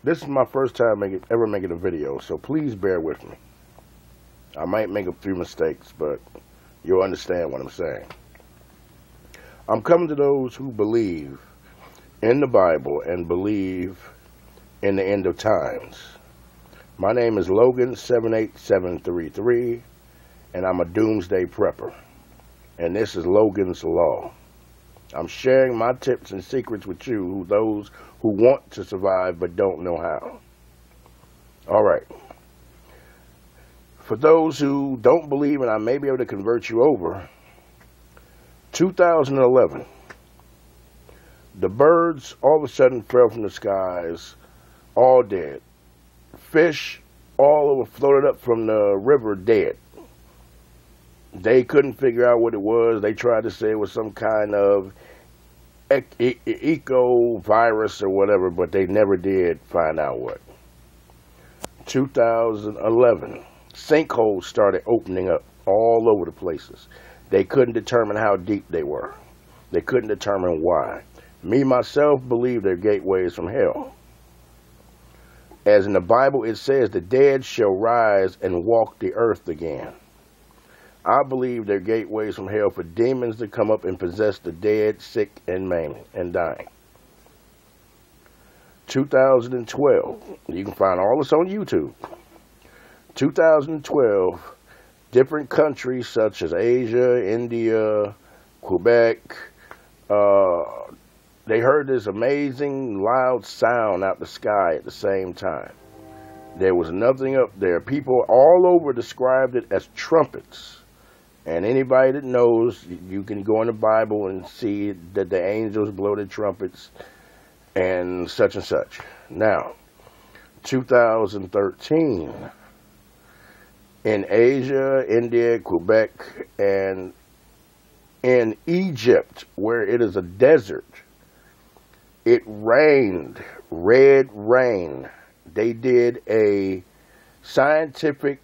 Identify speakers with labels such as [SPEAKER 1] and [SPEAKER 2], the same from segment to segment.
[SPEAKER 1] This is my first time ever making a video, so please bear with me. I might make a few mistakes, but you'll understand what I'm saying. I'm coming to those who believe in the Bible and believe in the end of times. My name is Logan78733, and I'm a doomsday prepper. And this is Loganslaw. I'm sharing my tips and secrets with you, those who want to survive but don't know how. All right. For those who don't believe, and I may be able to convert you over, 2011, the birds all of a sudden fell from the skies, all dead. Fish all over floated up from the river dead. They couldn't figure out what it was. They tried to say it was some kind of eco virus or whatever, but they never did find out what. 2011, sinkholes started opening up all over the places. They couldn't determine how deep they were. They couldn't determine why. Me, myself, believe they're gateways from hell. As in the Bible, it says, the dead shall rise and walk the earth again. I believe they're gateways from hell for demons to come up and possess the dead, sick, and maimed, and dying. 2012, you can find all this on YouTube. 2012, different countries such as Asia, India, Quebec, they heard this amazing loud sound out the sky at the same time. There was nothing up there. People all over described it as trumpets. And anybody that knows, you can go in the Bible and see that the angels blow the trumpets and such. Now, 2013, in Asia, India, Quebec, and in Egypt, where it is a desert, it rained, red rain. They did a scientific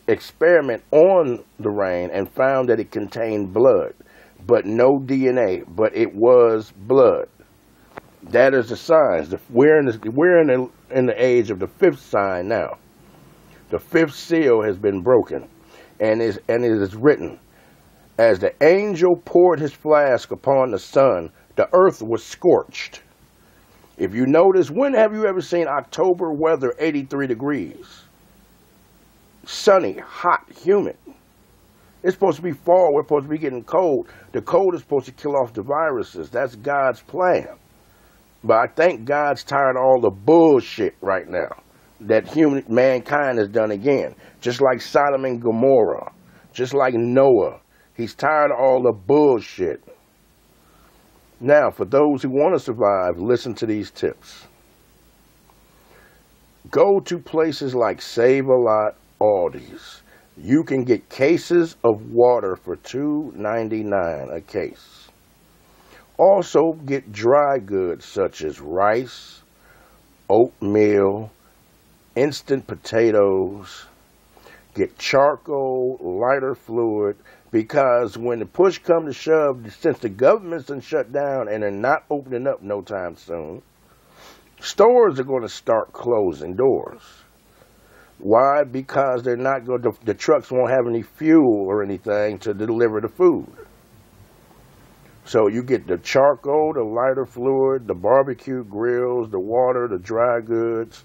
[SPEAKER 1] experiment on the rain and found that it contained blood, but no DNA, but it was blood. That is the signs. We're in the age of the fifth sign now. The fifth seal has been broken, and it is written, as the angel poured his flask upon the sun, the earth was scorched. If you notice, when have you ever seen October weather 83 degrees? Sunny, hot, humid. It's supposed to be fall. We're supposed to be getting cold. The cold is supposed to kill off the viruses. That's God's plan. But I think God's tired of all the bullshit right now that mankind has done again. Just like Sodom and Gomorrah. Just like Noah. He's tired of all the bullshit. Now, for those who want to survive, listen to these tips. Go to places like Save-A-Lot, Aldi's. You can get cases of water for $2.99 a case. Also get dry goods such as rice, oatmeal, instant potatoes. Get charcoal, lighter fluid, because when the push comes to shove, since the government's been shut down and they're not opening up no time soon, stores are going to start closing doors. Why? Because they're not going to, the trucks won't have any fuel or anything to deliver the food. So you get the charcoal, the lighter fluid, the barbecue grills, the water, the dry goods,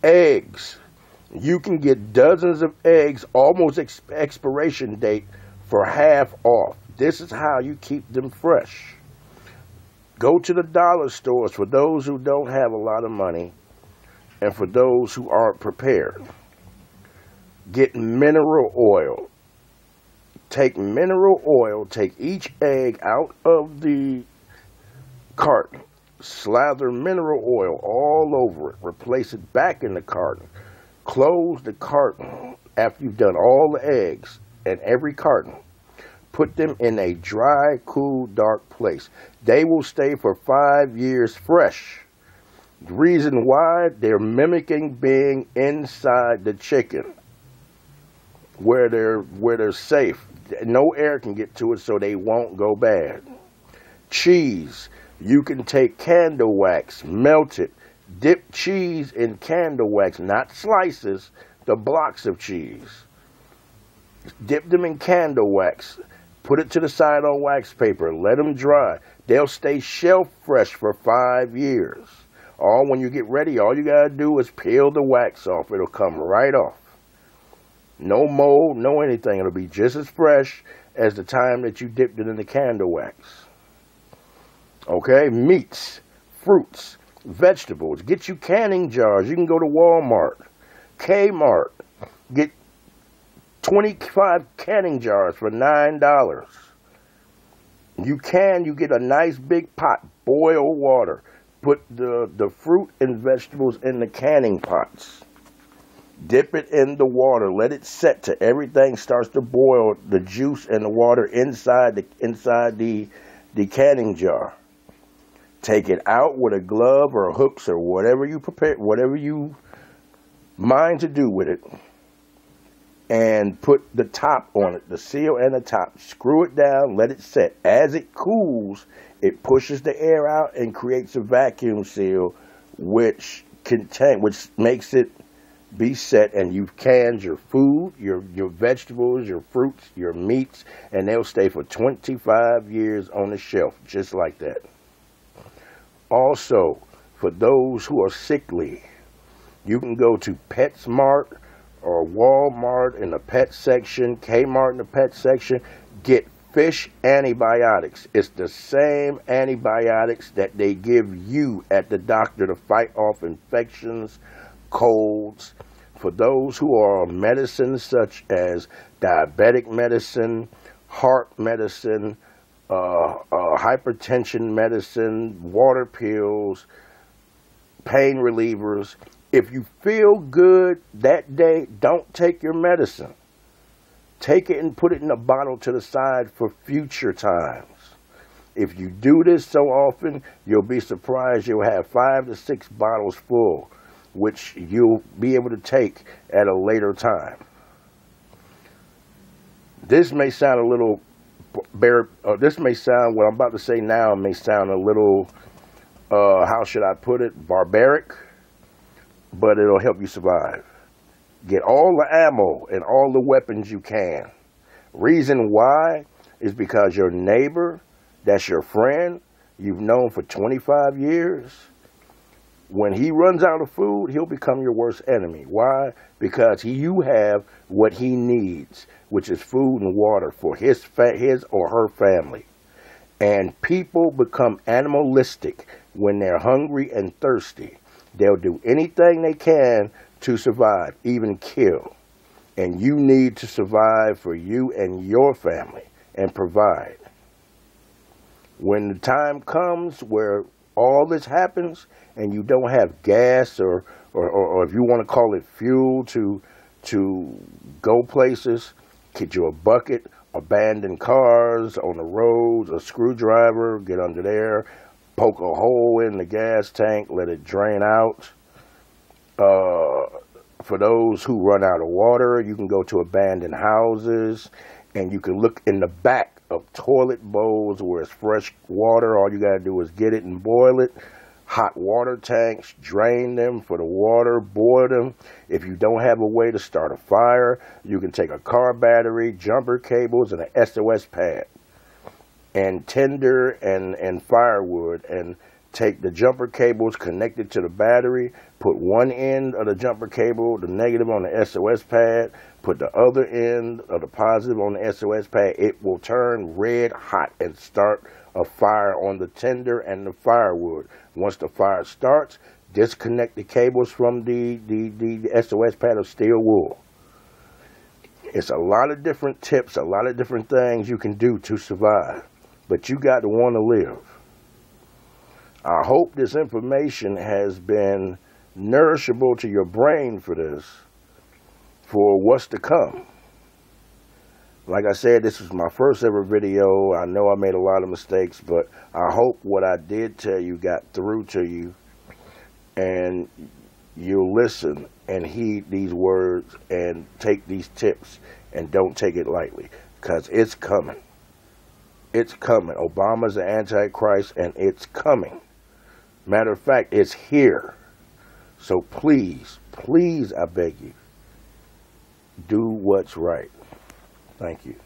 [SPEAKER 1] eggs. You can get dozens of eggs, almost expiration date, for half off. This is how you keep them fresh. Go to the dollar stores for those who don't have a lot of money and for those who aren't prepared. Get mineral oil. Take mineral oil, take each egg out of the carton, slather mineral oil all over it, replace it back in the carton. Close the carton after you've done all the eggs and every carton. Put them in a dry, cool, dark place. They will stay for 5 years fresh. The reason why, they're mimicking being inside the chicken where they're safe. No air can get to it, so they won't go bad. Cheese. You can take candle wax, melt it, Dip cheese in candle wax, not slices, the blocks of cheese. Dip them in candle wax. Put it to the side on wax paper. Let them dry. They'll stay shelf fresh for 5 years. When you get ready, all you gotta do is peel the wax off. It'll come right off. No mold, no anything. It'll be just as fresh as the time that you dipped it in the candle wax. Okay, meats, fruits, vegetables. Get you canning jars. You can go to Walmart, Kmart. Get 25 canning jars for $9. You get a nice big pot, boil water. Put the fruit and vegetables in the canning pots. Dip it in the water. Let it set till everything starts to boil, the juice and the water inside the canning jar. Take it out with a glove or hooks or whatever you prepare, whatever you mind to do with it. And put the top on it, the seal and the top. Screw it down, let it set. As it cools, it pushes the air out and creates a vacuum seal, which makes it be set, and you've canned your food, your vegetables, your fruits, your meats, and they'll stay for 25 years on the shelf, just like that. Also, for those who are sickly, you can go to PetSmart or Walmart in the pet section, Kmart in the pet section, get fish antibiotics. It's the same antibiotics that they give you at the doctor to fight off infections, colds. For those who are on medicines such as diabetic medicine, heart medicine, hypertension medicine, water pills, pain relievers. If you feel good that day, don't take your medicine. Take it and put it in a bottle to the side for future times. If you do this so often, you'll be surprised you'll have 5 to 6 bottles full, which you'll be able to take at a later time. This may sound a little what I'm about to say now may sound a little, how should I put it, barbaric, but it'll help you survive. Get all the ammo and all the weapons you can. Reason why is because your neighbor, that's your friend, you've known for 25 years, when he runs out of food, he'll become your worst enemy. Why? Because you have what he needs, which is food and water for his or her family. And people become animalistic when they're hungry and thirsty. They'll do anything they can to survive, even kill. And you need to survive for you and your family and provide. When the time comes where all this happens and you don't have gas or if you want to call it fuel to go places, get you a bucket, abandoned cars on the roads, a screwdriver, get under there, poke a hole in the gas tank, let it drain out. For those who run out of water, you can go to abandoned houses and you can look in the back of toilet bowls where it's fresh water. All you got to do is get it and boil it. Hot water tanks, drain them for the water, boil them. If you don't have a way to start a fire, you can take a car battery, jumper cables, and an SOS pad, and tinder and firewood, and take the jumper cables connected to the battery, put one end of the jumper cable, the negative on the SOS pad, put the other end of the positive on the SOS pad. It will turn red hot and start a fire on the tinder and the firewood. Once the fire starts, disconnect the cables from the SOS pad of steel wool. It's a lot of different tips, a lot of different things you can do to survive, but you got to want to live. I hope this information has been nourishable to your brain for what's to come. Like I said, this was my first ever video. I know I made a lot of mistakes, but I hope what I did tell you got through to you, and you'll listen and heed these words and take these tips and don't take it lightly, because it's coming. It's coming. Obama's the Antichrist, and it's coming. Matter of fact, it's here. So please, please, I beg you, do what's right. Thank you.